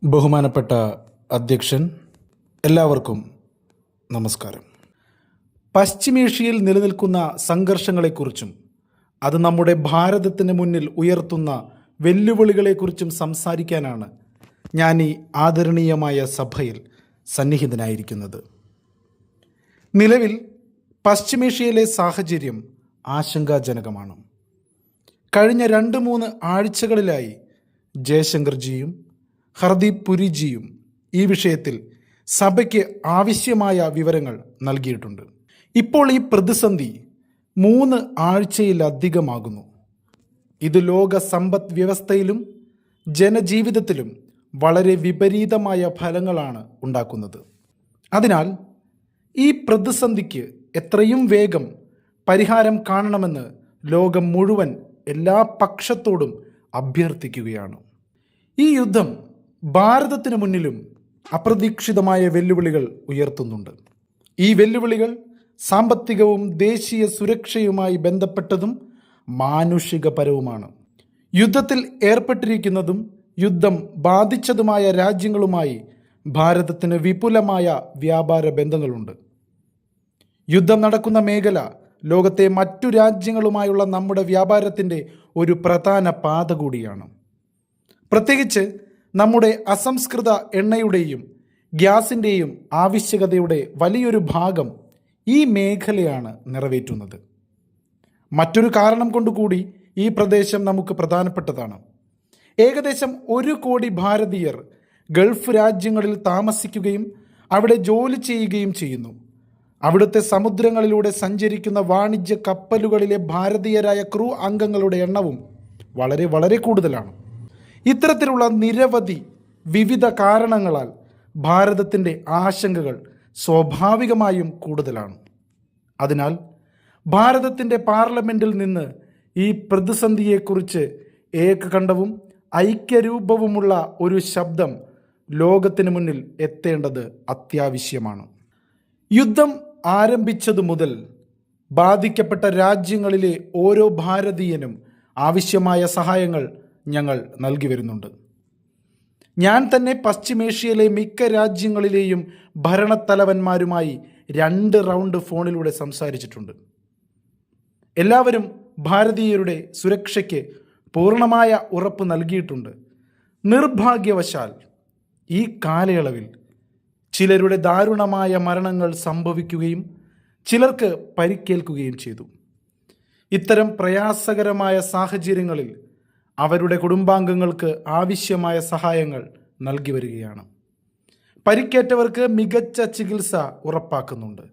ബഹുമാനപ്പെട്ട അധ്യക്ഷൻ, എല്ലാവർക്കും നമസ്കാരം. പശ്ചിമേഷ്യയിൽ നിലനിൽക്കുന്ന സംഘർഷങ്ങളെക്കുറിച്ചും അത് നമ്മുടെ ഭാരതത്തിന് മുന്നിൽ ഉയർത്തുന്ന വെല്ലുവിളികളെക്കുറിച്ചും സംസാരിക്കാനാണ് ഞാൻ ഈ ആദരണീയമായ സഭയിൽ സന്നിഹിതനായിരിക്കുന്നത്. നിലവിൽ പശ്ചിമേഷ്യയിലെ സാഹചര്യം ആശങ്കാജനകമാണ്. കഴിഞ്ഞ 2-3 ആഴ്ചകളിലായി ജയശങ്കർജിയും ഹർദീപ് പുരിജിയും ഈ വിഷയത്തിൽ സഭയ്ക്ക് ആവശ്യമായ വിവരങ്ങൾ നൽകിയിട്ടുണ്ട്. ഇപ്പോൾ ഈ പ്രതിസന്ധി 3 ആഴ്ചയിലധികമാകുന്നു. ഇത് ലോക സമ്പദ് വ്യവസ്ഥയിലും ജനജീവിതത്തിലും വളരെ വിപരീതമായ ഫലങ്ങളാണ് ഉണ്ടാക്കുന്നത്. അതിനാൽ ഈ പ്രതിസന്ധിക്ക് എത്രയും വേഗം പരിഹാരം കാണണമെന്ന് ലോകം മുഴുവൻ എല്ലാ പക്ഷത്തോടും അഭ്യർത്ഥിക്കുകയാണ്. ഈ യുദ്ധം ഭാരതത്തിന് മുന്നിലും അപ്രതീക്ഷിതമായ വെല്ലുവിളികൾ ഉയർത്തുന്നുണ്ട്. ഈ വെല്ലുവിളികൾ സാമ്പത്തികവും ദേശീയ സുരക്ഷയുമായി ബന്ധപ്പെട്ടതും മാനുഷികപരവുമാണ്. യുദ്ധത്തിൽ ഏർപ്പെട്ടിരിക്കുന്നതും യുദ്ധം ബാധിച്ചതുമായ രാജ്യങ്ങളുമായി ഭാരതത്തിന് വിപുലമായ വ്യാപാര ബന്ധങ്ങളുണ്ട്. യുദ്ധം നടക്കുന്ന മേഖല ലോകത്തെ മറ്റു രാജ്യങ്ങളുമായുള്ള നമ്മുടെ വ്യാപാരത്തിൻ്റെ ഒരു പ്രധാന പാത കൂടിയാണ്. പ്രത്യേകിച്ച് നമ്മുടെ അസംസ്കൃത എണ്ണയുടെയും ഗ്യാസിൻ്റെയും ആവശ്യകതയുടെ വലിയൊരു ഭാഗം ഈ മേഖലയാണ് നിറവേറ്റുന്നത്. മറ്റൊരു കാരണം കൊണ്ടുകൂടി ഈ പ്രദേശം നമുക്ക് പ്രധാനപ്പെട്ടതാണ്. ഏകദേശം 1 കോടി ഭാരതീയർ ഗൾഫ് രാജ്യങ്ങളിൽ താമസിക്കുകയും അവിടെ ജോലി ചെയ്യുകയും ചെയ്യുന്നു. അവിടുത്തെ സമുദ്രങ്ങളിലൂടെ സഞ്ചരിക്കുന്ന വാണിജ്യ കപ്പലുകളിലെ ഭാരതീയരായ ക്രൂ അംഗങ്ങളുടെ എണ്ണവും വളരെ വളരെ കൂടുതലാണ്. ഇത്തരത്തിലുള്ള നിരവധി വിവിധ കാരണങ്ങളാൽ ഭാരതത്തിൻ്റെ ആശങ്കകൾ സ്വാഭാവികമായും കൂടുതലാണ്. അതിനാൽ ഭാരതത്തിൻ്റെ പാർലമെൻറ്റിൽ നിന്ന് ഈ പ്രതിസന്ധിയെക്കുറിച്ച് ഏകകണ്ഠവും ഐക്യരൂപവുമുള്ള ഒരു ശബ്ദം ലോകത്തിന് മുന്നിൽ എത്തേണ്ടത് അത്യാവശ്യമാണ്. യുദ്ധം ആരംഭിച്ചതു മുതൽ ബാധിക്കപ്പെട്ട രാജ്യങ്ങളിലെ ഓരോ ഭാരതീയനും ആവശ്യമായ സഹായങ്ങൾ ഞങ്ങൾ നൽകി വരുന്നുണ്ട്. ഞാൻ തന്നെ പശ്ചിമേഷ്യയിലെ മിക്ക രാജ്യങ്ങളിലെയും ഭരണത്തലവന്മാരുമായി 2 റൗണ്ട് ഫോണിലൂടെ സംസാരിച്ചിട്ടുണ്ട്. എല്ലാവരും ഭാരതീയരുടെ സുരക്ഷയ്ക്ക് പൂർണ്ണമായ ഉറപ്പ് നൽകിയിട്ടുണ്ട്. നിർഭാഗ്യവശാൽ ഈ കാലയളവിൽ ചിലരുടെ ദാരുണമായ മരണങ്ങൾ സംഭവിക്കുകയും ചിലർക്ക് പരിക്കേൽക്കുകയും ചെയ്തു. ഇത്തരം പ്രയാസകരമായ സാഹചര്യങ്ങളിൽ അവരുടെ കുടുംബാംഗങ്ങൾക്ക് ആവശ്യമായ സഹായങ്ങൾ നൽകി വരികയാണ്. പരിക്കേറ്റവർക്ക് മികച്ച ചികിത്സ ഉറപ്പാക്കുന്നുണ്ട്.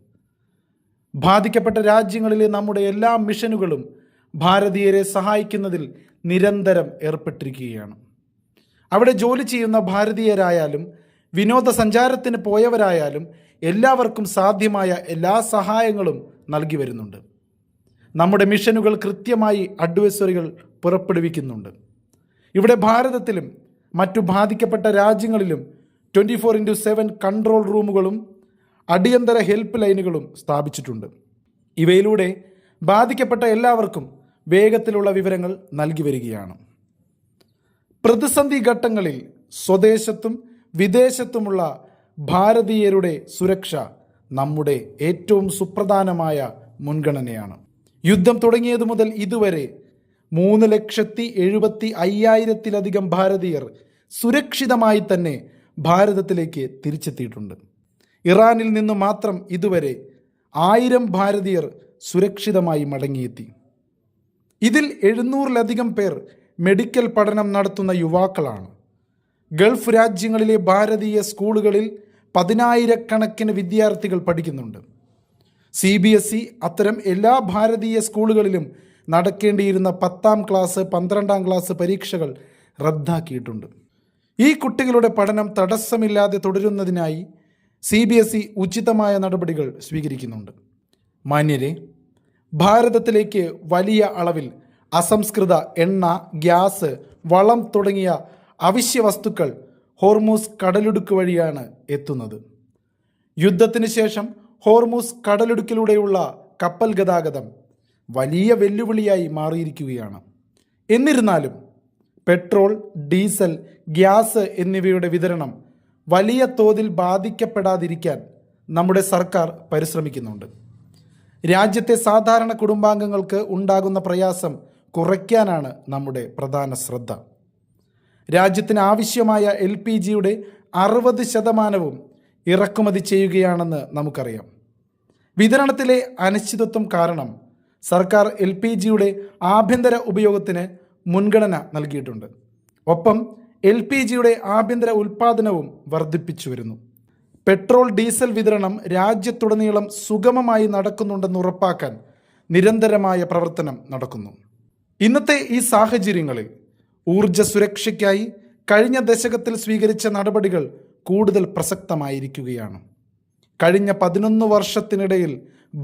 ബാധിക്കപ്പെട്ട രാജ്യങ്ങളിലെ നമ്മുടെ എല്ലാ മിഷനുകളും ഭാരതീയരെ സഹായിക്കുന്നതിൽ നിരന്തരം ഏർപ്പെട്ടിരിക്കുകയാണ്. അവിടെ ജോലി ചെയ്യുന്ന ഭാരതീയരായാലും വിനോദസഞ്ചാരത്തിന് പോയവരായാലും എല്ലാവർക്കും സാധ്യമായ എല്ലാ സഹായങ്ങളും നൽകി വരുന്നുണ്ട്. നമ്മുടെ മിഷനുകൾ കൃത്യമായി അഡ്വൈസറികൾ പുറപ്പെടുവിക്കുന്നുണ്ട്. ഇവിടെ ഭാരതത്തിലും മറ്റു ബാധിക്കപ്പെട്ട രാജ്യങ്ങളിലും 24/7 കൺട്രോൾ റൂമുകളും അടിയന്തര ഹെൽപ്പ് ലൈനുകളും സ്ഥാപിച്ചിട്ടുണ്ട്. ഇവയിലൂടെ ബാധിക്കപ്പെട്ട എല്ലാവർക്കും വേഗത്തിലുള്ള വിവരങ്ങൾ നൽകി വരികയാണ്. പ്രതിസന്ധി ഘട്ടങ്ങളിൽ സ്വദേശത്തും വിദേശത്തുമുള്ള ഭാരതീയരുടെ സുരക്ഷ നമ്മുടെ ഏറ്റവും സുപ്രധാനമായ മുൻഗണനയാണ്. യുദ്ധം തുടങ്ങിയതു മുതൽ ഇതുവരെ 3,75,000-ത്തിലധികം ഭാരതീയർ സുരക്ഷിതമായി തന്നെ ഭാരതത്തിലേക്ക് തിരിച്ചെത്തിയിട്ടുണ്ട്. ഇറാനിൽ നിന്ന് മാത്രം ഇതുവരെ 1000 ഭാരതീയർ സുരക്ഷിതമായി മടങ്ങിയെത്തി. ഇതിൽ 700-ലധികം പേർ മെഡിക്കൽ പഠനം നടത്തുന്ന യുവാക്കളാണ്. ഗൾഫ് രാജ്യങ്ങളിലെ ഭാരതീയ സ്കൂളുകളിൽ 10,000-കണക്കിന് വിദ്യാർത്ഥികൾ പഠിക്കുന്നുണ്ട്. CBSE അത്തരം എല്ലാ ഭാരതീയ സ്കൂളുകളിലും നടക്കേണ്ടിയിരുന്ന 10ാം ക്ലാസ് 12ാം ക്ലാസ് പരീക്ഷകൾ റദ്ദാക്കിയിട്ടുണ്ട്. ഈ കുട്ടികളുടെ പഠനം തടസ്സമില്ലാതെ തുടരുന്നതിനായി CBSE ഉചിതമായ നടപടികൾ സ്വീകരിക്കുന്നുണ്ട്. മാന്യരെ, ഭാരതത്തിലേക്ക് വലിയ അളവിൽ അസംസ്കൃത എണ്ണ, ഗ്യാസ്, വളം തുടങ്ങിയ അവശ്യ വസ്തുക്കൾ ഹോർമൂസ് കടലിടുക്ക് വഴിയാണ് എത്തുന്നത്. യുദ്ധത്തിന് ശേഷം ഹോർമൂസ് കടലിടുക്കിലൂടെയുള്ള കപ്പൽ ഗതാഗതം വലിയ വെല്ലുവിളിയായി മാറിയിരിക്കുകയാണ്. എന്നിരുന്നാലും പെട്രോൾ, ഡീസൽ, ഗ്യാസ് എന്നിവയുടെ വിതരണം വലിയ തോതിൽ ബാധിക്കപ്പെടാതിരിക്കാൻ നമ്മുടെ സർക്കാർ പരിശ്രമിക്കുന്നുണ്ട്. രാജ്യത്തെ സാധാരണ കുടുംബാംഗങ്ങൾക്ക് ഉണ്ടാകുന്ന പ്രയാസം കുറയ്ക്കാനാണ് നമ്മുടെ പ്രധാന ശ്രദ്ധ. രാജ്യത്തിന് ആവശ്യമായ LPGയുടെ 60% ഇറക്കുമതി ചെയ്യുകയാണെന്ന് നമുക്കറിയാം. വിതരണത്തിലെ അനിശ്ചിതത്വം കാരണം സർക്കാർ LPGയുടെ ആഭ്യന്തര ഉപയോഗത്തിന് മുൻഗണന നൽകിയിട്ടുണ്ട്. ഒപ്പം LPGയുടെ ആഭ്യന്തര ഉൽപ്പാദനവും വർദ്ധിപ്പിച്ചു വരുന്നു. പെട്രോൾ, ഡീസൽ വിതരണം രാജ്യത്തുടനീളം സുഗമമായി നടക്കുന്നുണ്ടെന്ന് ഉറപ്പാക്കാൻ നിരന്തരമായ പ്രവർത്തനം നടക്കുന്നു. ഇന്നത്തെ ഈ സാഹചര്യങ്ങളിൽ ഊർജ്ജ സുരക്ഷയ്ക്കായി കഴിഞ്ഞ ദശകത്തിൽ സ്വീകരിച്ച നടപടികൾ കൂടുതൽ പ്രസക്തമായിരിക്കുകയാണ്. കഴിഞ്ഞ 11 വർഷത്തിനിടയിൽ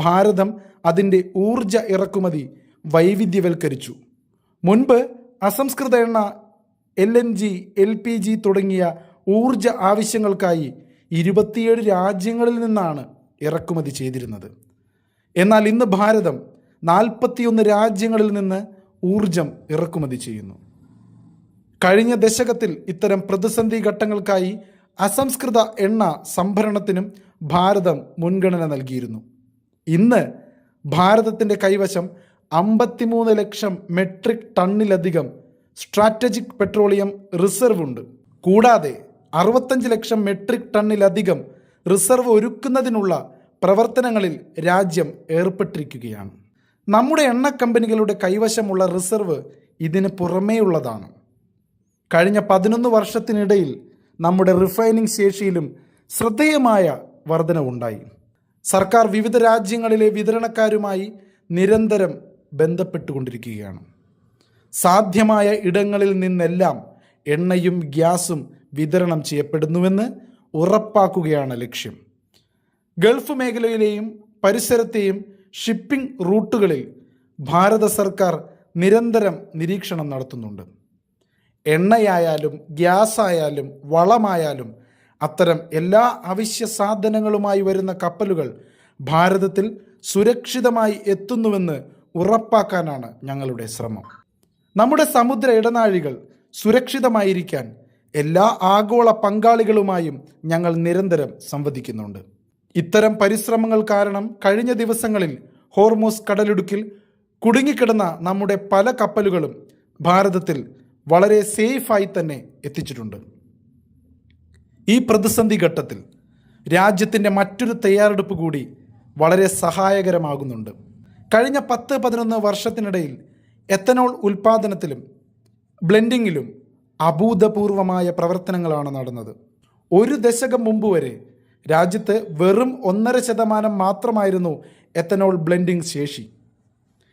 ഭാരതം അതിൻ്റെ ഊർജ്ജ ഇറക്കുമതി വൈവിധ്യവൽക്കരിച്ചു. മുൻപ് അസംസ്കൃത എണ്ണ, LNG, LPG തുടങ്ങിയ ഊർജ്ജ ആവശ്യങ്ങൾക്കായി 27 രാജ്യങ്ങളിൽ നിന്നാണ് ഇറക്കുമതി ചെയ്തിരുന്നത്. എന്നാൽ ഇന്ന് ഭാരതം 41 രാജ്യങ്ങളിൽ നിന്ന് ഊർജം ഇറക്കുമതി ചെയ്യുന്നു. കഴിഞ്ഞ ദശകത്തിൽ ഇത്തരം പ്രതിസന്ധി ഘട്ടങ്ങൾക്കായി അസംസ്കൃത എണ്ണ സംഭരണത്തിനും ഭാരതം മുൻഗണന നൽകിയിരുന്നു. ഇന്ന് ഭാരതത്തിൻ്റെ കൈവശം 53 ലക്ഷം മെട്രിക് ടണ്ണിലധികം സ്ട്രാറ്റജിക് പെട്രോളിയം റിസർവ് ഉണ്ട്. കൂടാതെ 65 ലക്ഷം മെട്രിക് ടണ്ണിലധികം റിസർവ് ഒരുക്കുന്നതിനുള്ള പ്രവർത്തനങ്ങളിൽ രാജ്യം ഏർപ്പെട്ടിരിക്കുകയാണ്. നമ്മുടെ എണ്ണ കമ്പനികളുടെ കൈവശമുള്ള റിസർവ് ഇതിന് പുറമേയുള്ളതാണ്. കഴിഞ്ഞ 11 വർഷത്തിനിടയിൽ നമ്മുടെ റിഫൈനിങ് ശേഷിയിലും ശ്രദ്ധേയമായ വർധനവുണ്ടായി. സർക്കാർ വിവിധ രാജ്യങ്ങളിലെ വിതരണക്കാരുമായി നിരന്തരം ബന്ധപ്പെട്ടുകൊണ്ടിരിക്കുകയാണ്. സാധ്യമായ ഇടങ്ങളിൽ നിന്നെല്ലാം എണ്ണയും ഗ്യാസും വിതരണം ചെയ്യപ്പെടുന്നുവെന്ന് ഉറപ്പാക്കുകയാണ് ലക്ഷ്യം. ഗൾഫ് മേഖലയിലെയും പരിസരത്തെയും ഷിപ്പിംഗ് റൂട്ടുകളിൽ ഭാരത സർക്കാർ നിരന്തരം നിരീക്ഷണം നടത്തുന്നുണ്ട്. എണ്ണയായാലും ഗ്യാസായാലും വളമായാലും അത്തരം എല്ലാ അവശ്യ സാധനങ്ങളുമായി വരുന്ന കപ്പലുകൾ ഭാരതത്തിൽ സുരക്ഷിതമായി എത്തുന്നുവെന്ന് ഉറപ്പാക്കാനാണ് ഞങ്ങളുടെ ശ്രമം. നമ്മുടെ സമുദ്ര ഇടനാഴികൾ സുരക്ഷിതമായിരിക്കാൻ എല്ലാ ആഗോള പങ്കാളികളുമായും ഞങ്ങൾ നിരന്തരം സംവദിക്കുന്നുണ്ട്. ഇത്തരം പരിശ്രമങ്ങൾ കാരണം കഴിഞ്ഞ ദിവസങ്ങളിൽ ഹോർമൂസ് കടലിടുക്കിൽ കുടുങ്ങിക്കിടന്ന നമ്മുടെ പല കപ്പലുകളും ഭാരതത്തിൽ വളരെ സേഫായി തന്നെ എത്തിച്ചിട്ടുണ്ട്. ഈ പ്രതിസന്ധി ഘട്ടത്തിൽ രാജ്യത്തിൻ്റെ മറ്റൊരു തയ്യാറെടുപ്പ് കൂടി വളരെ സഹായകരമാകുന്നുണ്ട്. കഴിഞ്ഞ 10-11 വർഷത്തിനിടയിൽ എത്തനോൾ ഉൽപ്പാദനത്തിലും ബ്ലെൻഡിങ്ങിലും അഭൂതപൂർവമായ പ്രവർത്തനങ്ങളാണ് നടന്നത്. ഒരു ദശകം മുമ്പ് വരെ രാജ്യത്ത് വെറും 1.5% മാത്രമായിരുന്നു എത്തനോൾ ബ്ലെൻഡിംഗ് ശേഷി.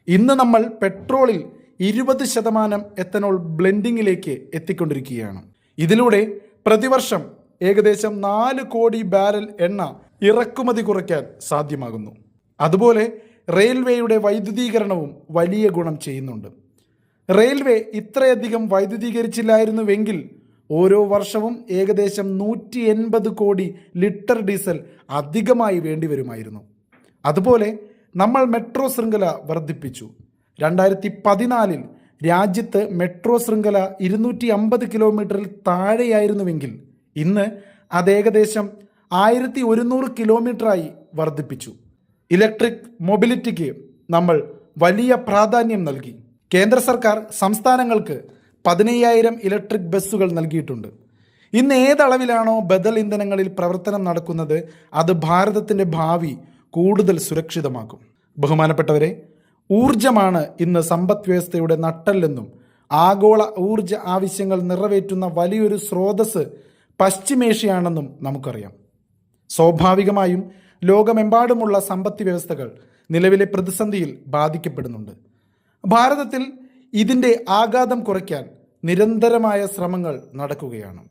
ഇന്ന് നമ്മൾ പെട്രോളിൽ 20% എത്തനോൾ ബ്ലെൻഡിങ്ങിലേക്ക് എത്തിക്കൊണ്ടിരിക്കുകയാണ്. ഇതിലൂടെ പ്രതിവർഷം ഏകദേശം 4 കോടി ബാരൽ എണ്ണ ഇറക്കുമതി കുറയ്ക്കാൻ സാധ്യമാകുന്നു. അതുപോലെ റെയിൽവേയുടെ വൈദ്യുതീകരണവും വലിയ ഗുണം ചെയ്യുന്നുണ്ട്. റെയിൽവേ ഇത്രയധികം വൈദ്യുതീകരിച്ചില്ലായിരുന്നുവെങ്കിൽ ഓരോ വർഷവും ഏകദേശം 180 കോടി ലിറ്റർ ഡീസൽ അധികമായി വേണ്ടിവരുമായിരുന്നു. അതുപോലെ നമ്മൾ മെട്രോ ശൃംഖല വർദ്ധിപ്പിച്ചു. 2014 രാജ്യത്ത് മെട്രോ ശൃംഖല 250 കിലോമീറ്ററിൽ താഴെയായിരുന്നുവെങ്കിൽ ഇന്ന് അത് ഏകദേശം 1100 കിലോമീറ്ററായി വർദ്ധിപ്പിച്ചു. ഇലക്ട്രിക് മൊബിലിറ്റിക്ക് നമ്മൾ വലിയ പ്രാധാന്യം നൽകി. കേന്ദ്ര സർക്കാർ സംസ്ഥാനങ്ങൾക്ക് 15,000 ഇലക്ട്രിക് ബസ്സുകൾ നൽകിയിട്ടുണ്ട്. ഇന്ന് ഏതളവിലാണോ ബദൽ ഇന്ധനങ്ങളിൽ പ്രവർത്തനം നടക്കുന്നത് അത് ഭാരതത്തിൻ്റെ ഭാവി കൂടുതൽ സുരക്ഷിതമാക്കും. ബഹുമാനപ്പെട്ടവരെ, ഊർജമാണ് ഇന്ന് സമ്പദ് വ്യവസ്ഥയുടെ നട്ടെല്ലെന്നും ആഗോള ഊർജ ആവശ്യങ്ങൾ നിറവേറ്റുന്ന വലിയൊരു സ്രോതസ് പശ്ചിമേഷ്യയാണെന്നും നമുക്കറിയാം. സ്വാഭാവികമായും ലോകമെമ്പാടുമുള്ള സമ്പദ് വ്യവസ്ഥകൾ നിലവിലെ പ്രതിസന്ധിയിൽ ബാധിക്കപ്പെടുന്നുണ്ട്. ഭാരതത്തിൽ ഇതിൻ്റെ ആഘാതം കുറയ്ക്കാൻ നിരന്തരമായ ശ്രമങ്ങൾ നടക്കുകയാണ്.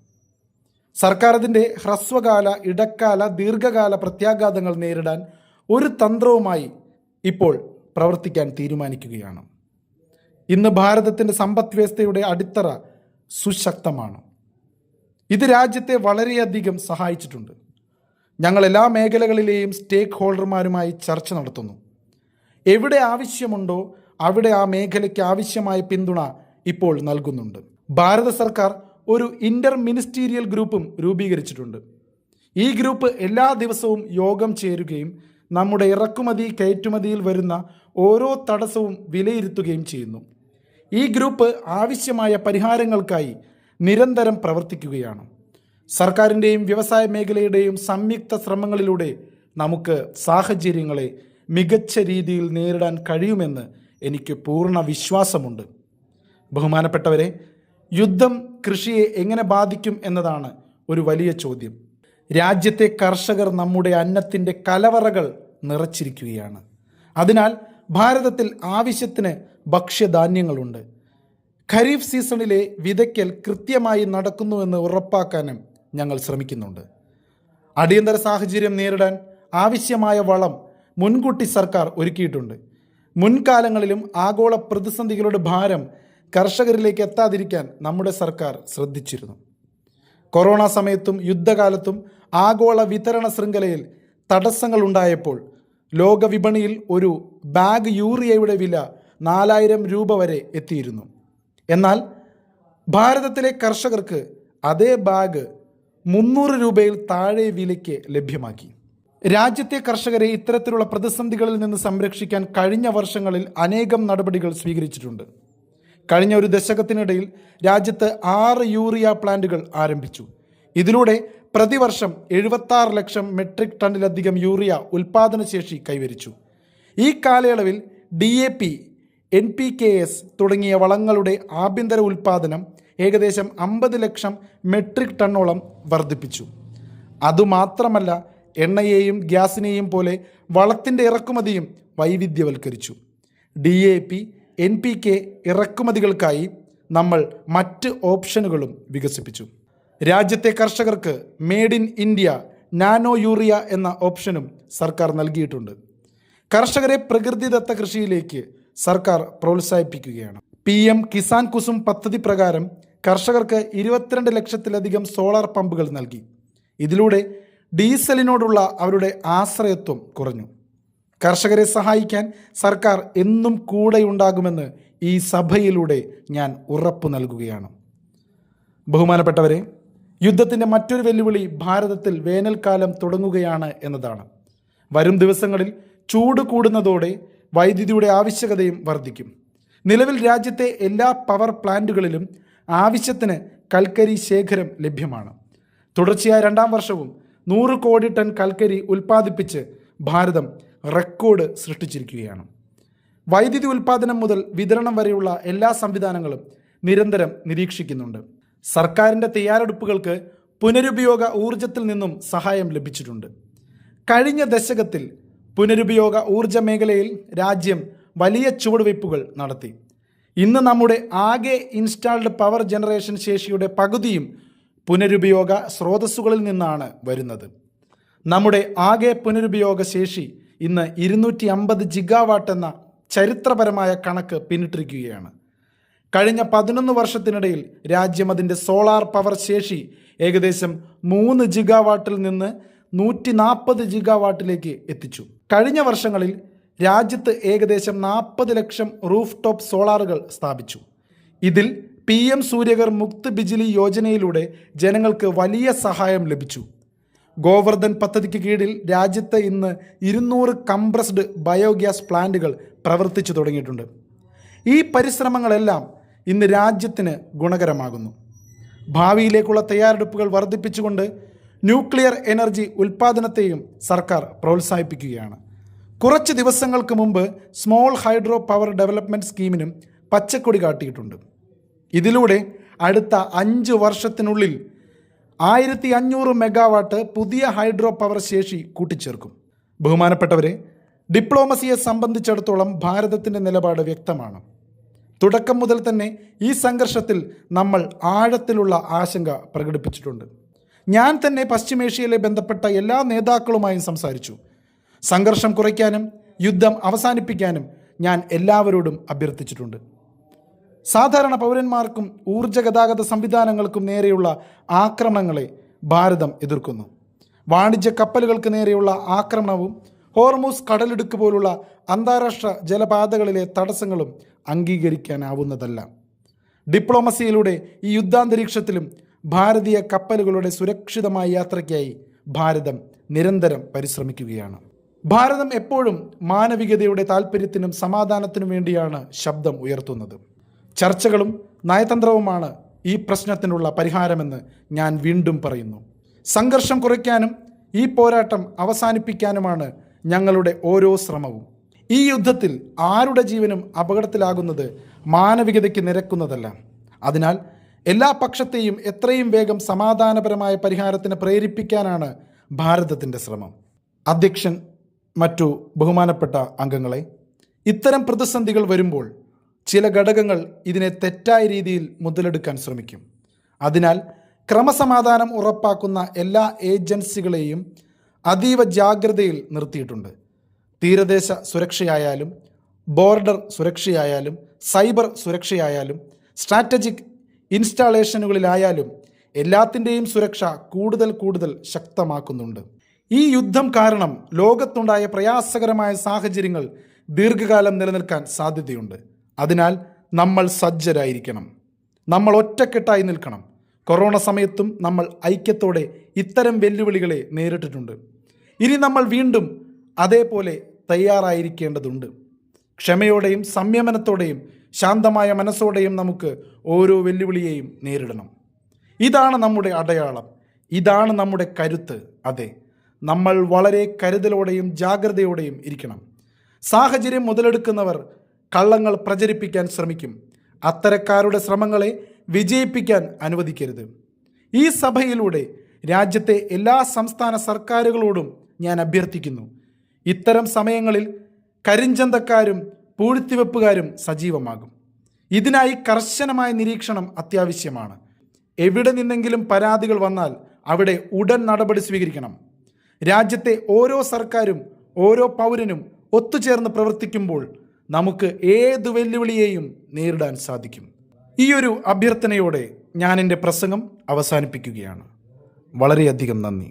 സർക്കാർ അതിൻ്റെ ഹ്രസ്വകാല, ഇടക്കാല, ദീർഘകാല പ്രത്യാഘാതങ്ങൾ നേരിടാൻ ഒരു തന്ത്രവുമായി ഇപ്പോൾ പ്രവർത്തിക്കാൻ തീരുമാനിക്കുകയാണ്. ഇന്ന് ഭാരതത്തിൻ്റെ സമ്പദ് വ്യവസ്ഥയുടെ അടിത്തറ സുശക്തമാണ്. ഇത് രാജ്യത്തെ വളരെയധികം സഹായിച്ചിട്ടുണ്ട്. ഞങ്ങൾ എല്ലാ മേഖലകളിലെയും സ്റ്റേക്ക് ഹോൾഡർമാരുമായി ചർച്ച നടത്തുന്നു. എവിടെ ആവശ്യമുണ്ടോ അവിടെ ആ മേഖലയ്ക്ക് ആവശ്യമായ പിന്തുണ ഇപ്പോൾ നൽകുന്നുണ്ട്. ഭാരത സർക്കാർ ഒരു ഇന്റർ മിനിസ്റ്റീരിയൽ ഗ്രൂപ്പും രൂപീകരിച്ചിട്ടുണ്ട്. ഈ ഗ്രൂപ്പ് എല്ലാ ദിവസവും യോഗം ചേരുകയും നമ്മുടെ ഇറക്കുമതി കയറ്റുമതിയിൽ വരുന്ന ഓരോ തടസ്സവും വിലയിരുത്തുകയും ചെയ്യുന്നു. ഈ ഗ്രൂപ്പ് ആവശ്യമായ പരിഹാരങ്ങൾക്കായി നിരന്തരം പ്രവർത്തിക്കുകയാണ്. സർക്കാരിൻ്റെയും വ്യവസായ മേഖലയുടെയും സംയുക്ത ശ്രമങ്ങളിലൂടെ നമുക്ക് സാഹചര്യങ്ങളെ മികച്ച രീതിയിൽ നേരിടാൻ കഴിയുമെന്ന് എനിക്ക് പൂർണ്ണ വിശ്വാസമുണ്ട്. ബഹുമാനപ്പെട്ടവരെ, യുദ്ധം കൃഷിയെ എങ്ങനെ ബാധിക്കും എന്നതാണ് ഒരു വലിയ ചോദ്യം. രാജ്യത്തെ കർഷകർ നമ്മുടെ അന്നത്തിൻ്റെ കലവറകൾ നിറച്ചിരിക്കുകയാണ്. അതിനാൽ ഭാരതത്തിൽ ആവശ്യത്തിന് ഭക്ഷ്യധാന്യങ്ങളുണ്ട്. ഖരീഫ് സീസണിലെ വിതയ്ക്കൽ കൃത്യമായി നടക്കുന്നുവെന്ന് ഉറപ്പാക്കാനും ഞങ്ങൾ ശ്രമിക്കുന്നുണ്ട്. അടിയന്തര സാഹചര്യം നേരിടാൻ ആവശ്യമായ വളം മുൻകൂട്ടി സർക്കാർ ഒരുക്കിയിട്ടുണ്ട്. മുൻകാലങ്ങളിലും ആഗോള പ്രതിസന്ധികളുടെ ഭാരം കർഷകരിലേക്ക് എത്താതിരിക്കാൻ നമ്മുടെ സർക്കാർ ശ്രദ്ധിച്ചിരുന്നു. കൊറോണ സമയത്തും യുദ്ധകാലത്തും ആഗോള വിതരണ ശൃംഖലയിൽ തടസ്സങ്ങൾ ഉണ്ടായപ്പോൾ ലോകവിപണിയിൽ ഒരു ബാഗ് യൂറിയയുടെ വില 4000 രൂപ വരെ എത്തിയിരുന്നു. എന്നാൽ ഭാരതത്തിലെ കർഷകർക്ക് അതേ ബാഗ് 300 രൂപയിൽ താഴെ വിലയ്ക്ക് ലഭ്യമാക്കി. രാജ്യത്തെ കർഷകരെ ഇത്തരത്തിലുള്ള പ്രതിസന്ധികളിൽ നിന്ന് സംരക്ഷിക്കാൻ കഴിഞ്ഞ വർഷങ്ങളിൽ അനേകം നടപടികൾ സ്വീകരിച്ചിട്ടുണ്ട്. കഴിഞ്ഞ ഒരു ദശകത്തിനിടയിൽ രാജ്യത്ത് 6 യൂറിയ പ്ലാന്റുകൾ ആരംഭിച്ചു. ഇതിലൂടെ പ്രതിവർഷം 76 ലക്ഷം മെട്രിക് ടണ്ണിലധികം യൂറിയ ഉൽപ്പാദനശേഷി കൈവരിച്ചു. ഈ കാലയളവിൽ DAP, NPKS തുടങ്ങിയ വളങ്ങളുടെ ആഭ്യന്തര ഉൽപ്പാദനം ഏകദേശം 50 ലക്ഷം മെട്രിക് ടണ്ണോളം വർദ്ധിപ്പിച്ചു. അതുമാത്രമല്ല, എണ്ണയെയും ഗ്യാസിനെയും പോലെ വളത്തിൻ്റെ ഇറക്കുമതിയും വൈവിധ്യവൽക്കരിച്ചു. DAP, NPK ഇറക്കുമതികൾക്കായി നമ്മൾ മറ്റ് ഓപ്ഷനുകളും വികസിപ്പിച്ചു. രാജ്യത്തെ കർഷകർക്ക് made in India nano urea എന്ന ഓപ്ഷനും സർക്കാർ നൽകിയിട്ടുണ്ട്. കർഷകരെ പ്രകൃതിദത്ത കൃഷിയിലേക്ക് സർക്കാർ പ്രോത്സാഹിപ്പിക്കുകയാണ്. PM കിസാൻ കുസും പദ്ധതി പ്രകാരം കർഷകർക്ക് 22 ലക്ഷത്തിലധികം സോളാർ പമ്പുകൾ നൽകി. ഇതിലൂടെ ഡീസലിനോടുള്ള അവരുടെ ആശ്രയത്വം കുറഞ്ഞു. കർഷകരെ സഹായിക്കാൻ സർക്കാർ എന്നും കൂടെയുണ്ടാകുമെന്ന് ഈ സഭയിലൂടെ ഞാൻ ഉറപ്പു നൽകുകയാണ്. ബഹുമാനപ്പെട്ടവരെ, യുദ്ധത്തിൻ്റെ മറ്റൊരു വെല്ലുവിളി ഭാരതത്തിൽ വേനൽക്കാലം തുടങ്ങുകയാണ് എന്നതാണ്. വരും ദിവസങ്ങളിൽ ചൂട് കൂടുന്നതോടെ വൈദ്യുതിയുടെ ആവശ്യകതയും വർദ്ധിക്കും. നിലവിൽ രാജ്യത്തെ എല്ലാ പവർ പ്ലാന്റുകളിലും ആവശ്യത്തിന് കൽക്കരി ശേഖരം ലഭ്യമാണ്. തുടർച്ചയായ 2ാം വർഷവും 100 കോടി ടൺ കൽക്കരി ഉൽപ്പാദിപ്പിച്ച് ഭാരതം റെക്കോർഡ് സൃഷ്ടിച്ചിരിക്കുകയാണ്. വൈദ്യുതി ഉൽപ്പാദനം മുതൽ വിതരണം വരെയുള്ള എല്ലാ സംവിധാനങ്ങളും നിരന്തരം നിരീക്ഷിക്കുന്നുണ്ട്. സർക്കാരിൻ്റെ തയ്യാറെടുപ്പുകൾക്ക് പുനരുപയോഗ ഊർജത്തിൽ നിന്നും സഹായം ലഭിച്ചിട്ടുണ്ട്. കഴിഞ്ഞ ദശകത്തിൽ പുനരുപയോഗ ഊർജ മേഖലയിൽ രാജ്യം വലിയ ചുവടുവയ്പ്പുകൾ നടത്തി. ഇന്ന് നമ്മുടെ ആകെ ഇൻസ്റ്റാൾഡ് പവർ ജനറേഷൻ ശേഷിയുടെ പകുതിയും പുനരുപയോഗ സ്രോതസ്സുകളിൽ നിന്നാണ് വരുന്നത്. നമ്മുടെ ആകെ പുനരുപയോഗ ശേഷി ഇന്ന് 250 ജിഗാവാട്ട് എന്ന ചരിത്രപരമായ കണക്ക് പിന്നിട്ടിരിക്കുകയാണ്. കഴിഞ്ഞ 11 വർഷത്തിനിടയിൽ രാജ്യം അതിൻ്റെ സോളാർ പവർ ശേഷി ഏകദേശം 3 ജിഗാവാട്ടിൽ നിന്ന് 140 ജിഗാവാട്ടിലേക്ക് എത്തിച്ചു. കഴിഞ്ഞ വർഷങ്ങളിൽ രാജ്യത്ത് ഏകദേശം 40 ലക്ഷം റൂഫ് ടോപ്പ് സോളാറുകൾ സ്ഥാപിച്ചു. ഇതിൽ PM സൂര്യഗർ മുക്ത് ബിജിലി യോജനയിലൂടെ ജനങ്ങൾക്ക് വലിയ സഹായം ലഭിച്ചു. ഗോവർദ്ധൻ പദ്ധതിക്ക് കീഴിൽ രാജ്യത്ത് ഇന്ന് 200 കംപ്രസ്ഡ് ബയോഗ്യാസ് പ്ലാന്റുകൾ പ്രവർത്തിച്ചു തുടങ്ങിയിട്ടുണ്ട്. ഈ പരിശ്രമങ്ങളെല്ലാം ഇന്ന് രാജ്യത്തിന് ഗുണകരമാകുന്നു. ഭാവിയിലേക്കുള്ള തയ്യാറെടുപ്പുകൾ വർദ്ധിപ്പിച്ചുകൊണ്ട് ന്യൂക്ലിയർ എനർജി ഉൽപ്പാദനത്തെയും സർക്കാർ പ്രോത്സാഹിപ്പിക്കുകയാണ്. കുറച്ച് ദിവസങ്ങൾക്ക് മുമ്പ് സ്മോൾ ഹൈഡ്രോ പവർ ഡെവലപ്മെൻറ്റ് സ്കീമിനും പച്ചക്കൊടി കാട്ടിയിട്ടുണ്ട്. ഇതിലൂടെ അടുത്ത 5 വർഷത്തിനുള്ളിൽ 1500 മെഗാവാട്ട് പുതിയ ഹൈഡ്രോ പവർ ശേഷി കൂട്ടിച്ചേർക്കും. ബഹുമാനപ്പെട്ടവരെ, ഡിപ്ലോമസിയെ സംബന്ധിച്ചിടത്തോളം ഭാരതത്തിൻ്റെ നിലപാട് വ്യക്തമാണ്. തുടക്കം മുതൽ തന്നെ ഈ സംഘർഷത്തിൽ നമ്മൾ ആഴത്തിലുള്ള ആശങ്ക പ്രകടിപ്പിച്ചിട്ടുണ്ട്. ഞാൻ തന്നെ പശ്ചിമേഷ്യയിലെ ബന്ധപ്പെട്ട എല്ലാ നേതാക്കളുമായും സംസാരിച്ചു. സംഘർഷം കുറയ്ക്കാനും യുദ്ധം അവസാനിപ്പിക്കാനും ഞാൻ എല്ലാവരോടും അഭ്യർത്ഥിച്ചിട്ടുണ്ട്. സാധാരണ പൗരന്മാർക്കും ഊർജ്ജ ഗതാഗത സംവിധാനങ്ങൾക്കും നേരെയുള്ള ആക്രമണങ്ങളെ ഭാരതം എതിർക്കുന്നു. വാണിജ്യ കപ്പലുകൾക്ക് നേരെയുള്ള ആക്രമണവും ഹോർമൂസ് കടലിടുക്ക് പോലുള്ള അന്താരാഷ്ട്ര ജലപാതകളിലെ തടസ്സങ്ങളും അംഗീകരിക്കാനാവുന്നതല്ല. ഡിപ്ലോമസിയിലൂടെ ഈ യുദ്ധാന്തരീക്ഷത്തിലും ഭാരതീയ കപ്പലുകളുടെ സുരക്ഷിതമായ യാത്രയ്ക്കായി ഭാരതം നിരന്തരം പരിശ്രമിക്കുകയാണ്. ഭാരതം എപ്പോഴും മാനവികതയുടെ താല്പര്യത്തിനും സമാധാനത്തിനും വേണ്ടിയാണ് ശബ്ദം ഉയർത്തുന്നത്. ചർച്ചകളും നയതന്ത്രവുമാണ് ഈ പ്രശ്നത്തിനുള്ള പരിഹാരമെന്ന് ഞാൻ വീണ്ടും പറയുന്നു. സംഘർഷം കുറയ്ക്കാനും ഈ പോരാട്ടം അവസാനിപ്പിക്കാനുമാണ് ഞങ്ങളുടെ ഓരോ ശ്രമവും. ഈ യുദ്ധത്തിൽ ആരുടെ ജീവനും അപകടത്തിലാകുന്നത് മാനവികതയ്ക്ക് നിരക്കുന്നതല്ല. അതിനാൽ എല്ലാ പക്ഷത്തെയും എത്രയും വേഗം സമാധാനപരമായ പരിഹാരത്തിന് പ്രേരിപ്പിക്കാനാണ് ഭാരതത്തിൻ്റെ ശ്രമം. അധ്യക്ഷൻ, മറ്റു ബഹുമാനപ്പെട്ട അംഗങ്ങളെ, ഇത്തരം പ്രതിസന്ധികൾ വരുമ്പോൾ ചില ഘടകങ്ങൾ ഇതിനെ തെറ്റായ രീതിയിൽ മുതലെടുക്കാൻ ശ്രമിക്കും. അതിനാൽ ക്രമസമാധാനം ഉറപ്പാക്കുന്ന എല്ലാ ഏജൻസികളെയും അതീവ ജാഗ്രതയിൽ നിർത്തിയിട്ടുണ്ട്. തീരദേശ സുരക്ഷയായാലും ബോർഡർ സുരക്ഷയായാലും സൈബർ സുരക്ഷയായാലും സ്ട്രാറ്റജിക് ഇൻസ്റ്റാളേഷനുകളിലായാലും എല്ലാത്തിൻ്റെയും സുരക്ഷ കൂടുതൽ ശക്തമാക്കുന്നുണ്ട്. ഈ യുദ്ധം കാരണം ലോകത്തുണ്ടായ പ്രയാസകരമായ സാഹചര്യങ്ങൾ ദീർഘകാലം നിലനിൽക്കാൻ സാധ്യതയുണ്ട്. അതിനാൽ നമ്മൾ സജ്ജരായിരിക്കണം. നമ്മൾ ഒറ്റക്കെട്ടായി നിൽക്കണം. കൊറോണ സമയത്തും നമ്മൾ ഐക്യത്തോടെ ഇത്തരം വെല്ലുവിളികളെ നേരിട്ടിട്ടുണ്ട്. ഇനി നമ്മൾ വീണ്ടും അതേപോലെ തയ്യാറായിരിക്കേണ്ടതുണ്ട്. ക്ഷമയോടെയും സംയമനത്തോടെയും ശാന്തമായ മനസ്സോടെയും നമുക്ക് ഓരോ വെല്ലുവിളിയെയും നേരിടണം. ഇതാണ് നമ്മുടെ അടയാളം. ഇതാണ് നമ്മുടെ കരുത്ത്. അതെ, നമ്മൾ വളരെ കരുതലോടെയും ജാഗ്രതയോടെയും ഇരിക്കണം. സാഹചര്യം മുതലെടുക്കുന്നവർ കള്ളങ്ങൾ പ്രചരിപ്പിക്കാൻ ശ്രമിക്കും. അത്തരക്കാരുടെ ശ്രമങ്ങളെ വിജയിപ്പിക്കാൻ അനുവദിക്കരുത്. ഈ സഭയിലൂടെ രാജ്യത്തെ എല്ലാ സംസ്ഥാന സർക്കാരുകളോടും ഞാൻ അഭ്യർത്ഥിക്കുന്നു, ഇത്തരം സമയങ്ങളിൽ കരിഞ്ചന്തക്കാരും പൂഴ്ത്തിവെപ്പുകാരും സജീവമാകും. ഇതിനായി കർശനമായ നിരീക്ഷണം അത്യാവശ്യമാണ്. എവിടെ നിന്നെങ്കിലും പരാതികൾ വന്നാൽ അവിടെ ഉടൻ നടപടി സ്വീകരിക്കണം. രാജ്യത്തെ ഓരോ സർക്കാരും ഓരോ പൗരനും ഒത്തുചേർന്ന് പ്രവർത്തിക്കുമ്പോൾ നമുക്ക് ഏതു വെല്ലുവിളിയെയും നേരിടാൻ സാധിക്കും. ഈയൊരു അഭ്യർത്ഥനയോടെ ഞാൻ എൻ്റെ പ്രസംഗം അവസാനിപ്പിക്കുകയാണ്. വളരെയധികം നന്ദി.